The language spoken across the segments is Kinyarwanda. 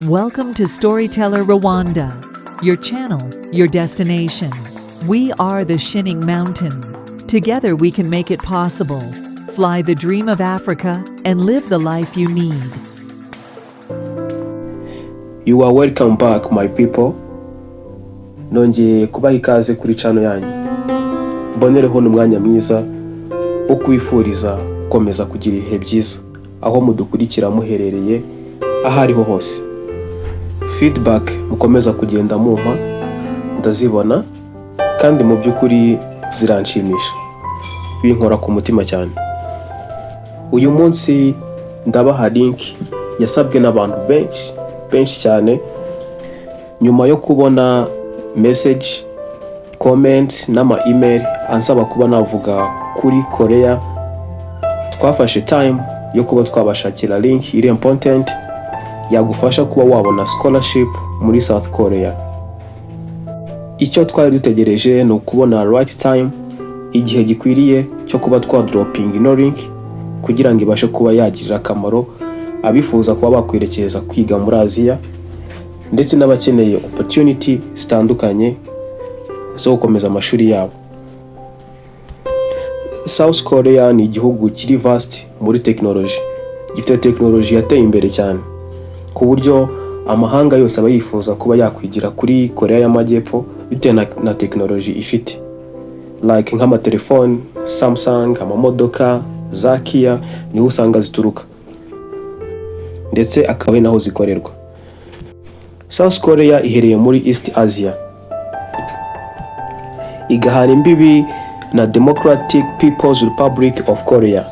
Welcome to StorytellerRwanda, your channel, your destination. We are the Shinning Mountain. Together we can make it possible. Fly the dream of Africa and live the life you need. You are welcome back, my people. Nongeye kubaha ikaze kuri channel yanyu. Mbonereho n'umwanya mwiza wo kwifuriza gukomeza kugira ibihe byiza aho mudukurikira muherereye ahariho hose. Feedback mukomeza kugenda mumpa ndazibona kandi mu by'ukuri ziranshimisha, binkora ku mutima cyane. Uyu munsi ndabaha link yasabwe n'abantu benshi cyane nyuma yo kubona message, comment n'ama email ansaba kuba navuga kuri Korea. Twafashe time yo kuba twabashakira link iri important yagufasha kuba wabona scholarship muri South Korea. Icyo twari dutegereje no kubona right time, igihe gikwiriye cyo kuba dropping ino link kugira ngo ibashe kuba yagirira akamaro abifuza kuba bakwerekeza kwiga muri Aziya ndetse n'abakeneye opportunity zitandukanye zo gukomeza amashuri yabo. South Korea ni igihugu kiri vast muri technology, gifite technology yateye imbere cyane ku buryo amahanga yose aba yifuza kuba yakwigira kuri Korea y'Amajyepfo bitewe na technology ifite, like nk'amatelefone, Samsung, amamodoka, za Kia niho usanga zituruka ndetse akaba ari naho zikorerwa. South Korea ihereye muri East Asia, igahana imbibi na Democratic People's Republic of Korea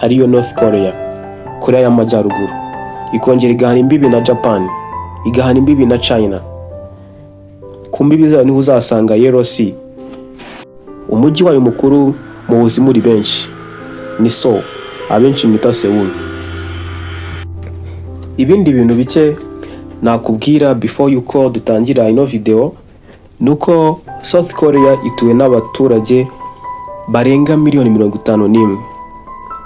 ariyo North Korea, Korea y'Amajyaruguru. Ikongera igahana imbibi na Japan, igahana imbibi na China. Ku mbibi zayo niho uzasanga Yellow Sea. Umujyi wayo mukuru mu buzima muri benshi ni Seoul, abenshi mwita Seoul. Ibindi bintu bike nakubwira before yuko dutangira ino video nuko South Korea ituwe n'abaturage barenga miliyoni 51.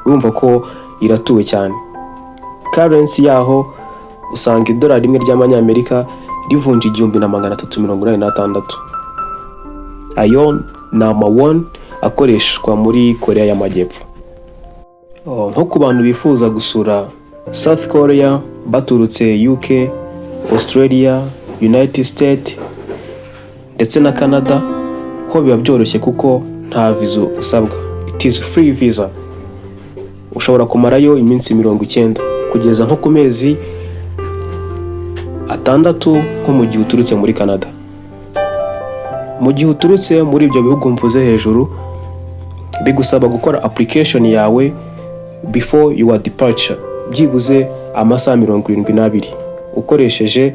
Urumva ko iratuwe cyane. Currency yaho usanga $1 rimwe ry'amanyamerika rivunja 1386. Ayo ni amawon akoreshwa muri Korea y'Amajyepfo. Nko ku bantu bifuza gusura South Korea baturutse UK, Australia, United States ndetse na Canada, ho biba byoroshye kuko nta visa usabwa. It is free visa. Ushobora kumarayo iminsi 90 kugeza nko ku mezi 6 nko mu gihe uturutse muri Canada. Mu gihe uturutse muri ibyo bihugu mvuze hejuru, bigusaba gukora application yawe before your departure, byibuze amasaha 72 ukoresheje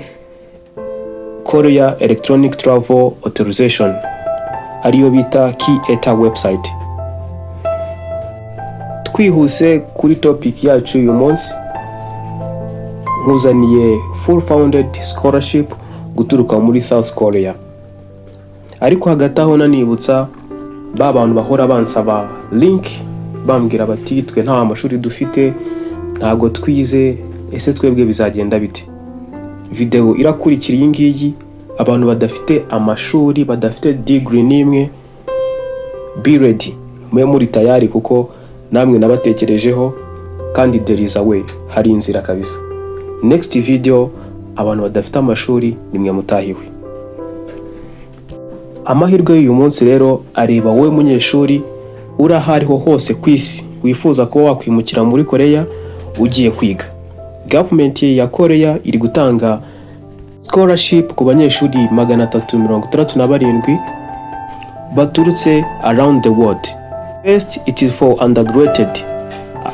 Korea Electronic Travel Authorization ariyo bita KETA website. Twihuse kuri topic yacu uyu munsi, nkuzaniye full funded scholarship guturuka muri South Korea. Ariko hagati aho nanibutsa ba bantu bahora bansaba link bambwira bati twe nta amashuri dufite, ntago twize, ese twebwe bizagenda bite? Video irakurikira iyi ngiyi, abantu badafite amashuri, badafite degree nimwe, be ready, mwe muri tayari kuko namwe nabatekerejeho kandi there is a way, hari inzira kabisa. Next video abantu badafite amashuri nimwe mutahiwe. Amahirwe y'uyu munsi rero areba wowe munyeshuri urahariho hose kwisi wifuza ko wakwimukira muri Korea ugiye kwiga. Government ya Korea iri gutanga scholarship ku banyeshuri 367 baturutse around the world. First, it is for undergraduate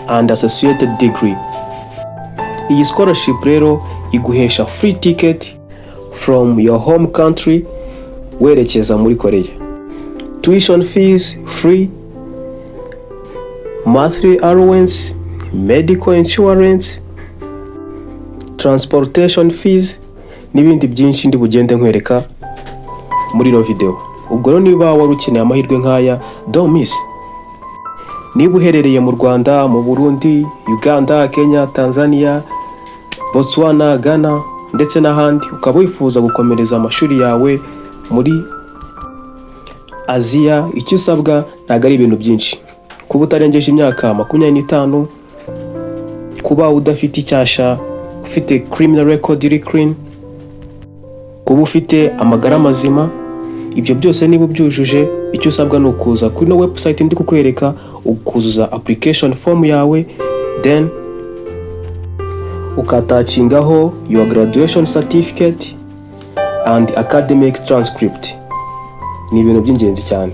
and associated degree. Iyi scholarship rero iguhesha free ticket from your home country werekeza muri Korea. Tuition fees free, monthly allowance, medical insurance, transportation fees n'ibindi byinshi ndi bugende nkwereka muri ino video. Ubwo rero niba wari ukeneye amahirwe nk'aya, don't miss. Niba uherereye mu Rwanda, mu Burundi, Uganda, Kenya, Tanzania, Botswana, Ghana, ndetse n'ahandi, ukaba wifuza gukomereza amashuri yawe muri Aziya, icyo usabwa ntabwo ari ibintu byinshi. Kuba utarengeje imyaka 25, kuba udafite icyasha, ufite criminal record iri clean, kuba ufite amagara mazima, ibyo byose niba ubyujuje, icyo usabwa ni ukuza kuri no website ndi kukwereka, ukuzuza application form yawe, then ukatacingaho your graduation certificate and academic transcript. Ni ibintu by'ingenzi cyane.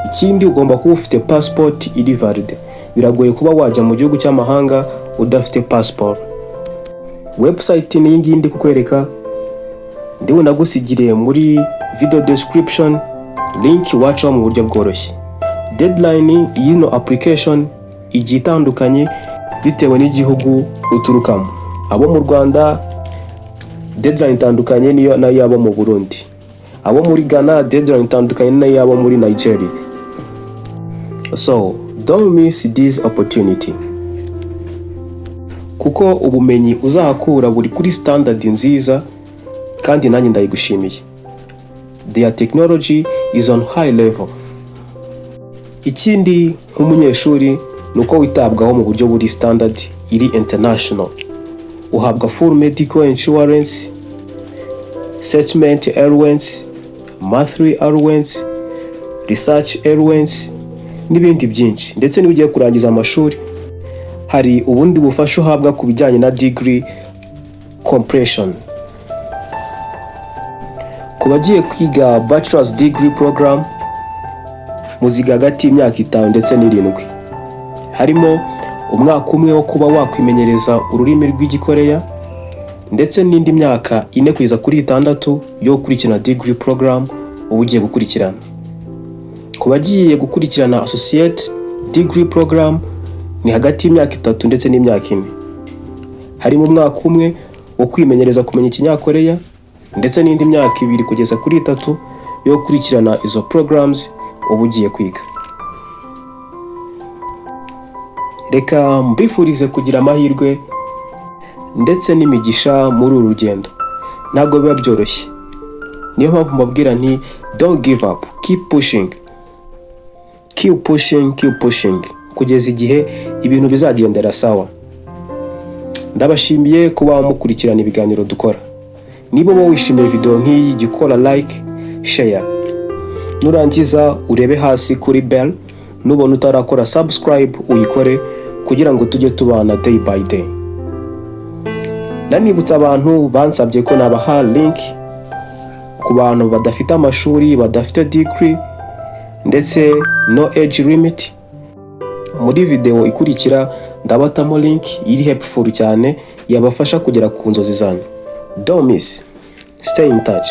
Ikindi ugomba kuba ufite passport iri valid. Biragoye kuba wajya mu gihugu cy'amahanga udafite passport. Website ni iyi ngiyi ndi kukwereka, ndiwe nagusigiriye muri video description, link wacaho mu buryo bworoshye. Deadline y'ino application igiye itandukanye bitewe n'igihugu uturukamo. Abo mu Rwanda deadline itandukanye niyo n'ayabo mu Burundi. Abo muri Ghana deadline itandukanye n'ayabo muri Nigeria. So don't miss this opportunity, kuko ubumenyi uzahakura buri kuri standard nziza kandi nanjye ndayigushimiye. Their technology is on high level. Ikindi nk'umunyeshuri nuko witabwaho mu buryo buri standard iri international. Uhabwa full medical insurance, settlement allowance, monthly allowance, research allowance n'ibindi byinshi. Ndetse niba ugiye kurangiza amashuri, hari ubundi bufasha uhabwa ku bijyanye na degree compression. Ku bagiye kwiga bachelor's degree program, muziga hagati y'imyaka 5 ndetse n'7. Harimo umwaka umwe wo kuba wakwimenyereza ururimi rw'Igikoreya, ndetse n'indi myaka 4 kugeza kuri 6 yo gukurikirana degree program uba ugiye gukurikirana. Ku bagiye gukurikirana associate degree program ni hagati y'imyaka 3 ndetse n'imyaka 4. Harimo umwaka umwe wo kwimenyereza kumenya Ikinyakoreya, ndetse n'indi myaka 2 kugeza kuri 3 yo gukurikirana izo programs uba ugiye kwiga. Reka mbifurize kugira amahirwe ndetse n'imigisha muri uru rugendo. Ntabwo biba byoroshye, niyo mpamvu mbabwira nti don't give up, keep pushing, kugeza igihe ibintu bizagendera sawa. Ndabashimiye kuba mukurikirana ibiganiro dukora. Niba wishimiye video nk'iyi, gikora like, share. Nurangiza urebe hasi kuri bell, nubona utarakora subscribe uyikore kugira ngo tujye tubana day by day. Nanibutsa abantu bansabye ko nabaha link ku bantu badafite amashuri, badafite degree, ndetse no age limit. Muri video ikurikira ndabatamo link iri helpful cyane yabafasha kugera ku nzozi zanyu. Don't miss. Stay in touch.